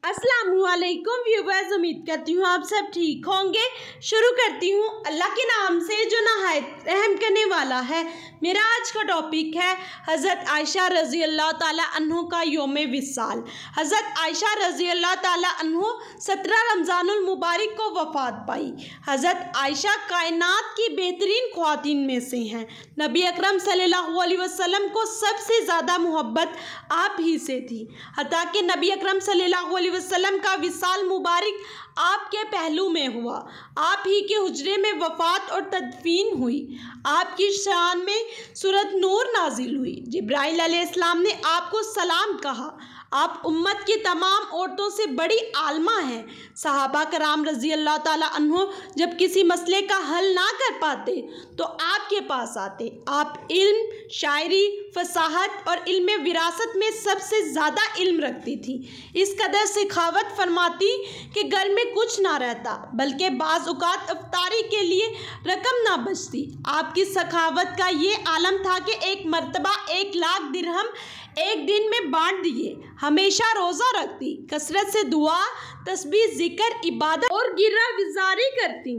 अस्सलामुअलैकुम व्यूवर्स, उम्मीद करती हूँ आप सब ठीक होंगे। शुरू करती हूँ अल्लाह के नाम से जो नहायत रहम करने वाला है। मेरा आज का टॉपिक है हज़रत आयशा रज़ी अल्लाह ताला अन्हो का यौम विसाल। हज़रत आयशा रज़ी अल्लाह ताला अन्हो 17 रमज़ानुल मुबारक को वफ़ात पाई। हज़रत आयशा कायनात की बेहतरीन ख्वातीन में से हैं। नबी अकरम सल्लल्लाहु अलैहि वसल्लम को सबसे ज़्यादा मोहब्बत आप ही से थी। हत्ता कि नबी अकरम सल्लल्लाहु अलैहि वसल्लम का विसाल मुबारक आपके पहलू में हुआ। आप ही के हुजरे में वफ़ात और तदफीन हुई। आपकी शान में सूरत नूर नाजिल हुई। जिब्राइल अलैहिस्सलाम ने आपको सलाम कहा। आप उम्मत की तमाम औरतों से बड़ी आलमा हैं। सहाबा कराम रज़ी अल्लाह ताला अन्हो जब किसी मसले का हल ना कर पाते तो आपके पास आते। आप इल्म, शायरी, फसाहत और इल्म विरासत में सबसे ज़्यादा इल्म रखती थी। इस कदर सिखावत फरमाती कि घर में कुछ ना रहता, बल्कि बाज़ औक़ात इफ्तारी के लिए रकम ना बचती। आपकी सखावत का ये आलम था कि एक मरतबा 1 लाख दिरहम एक दिन में बांट दिए। हमेशा रोज़ा रखती, कसरत से दुआ, तस्बीह, जिक्र, इबादत और गिरह गुज़ारी करती।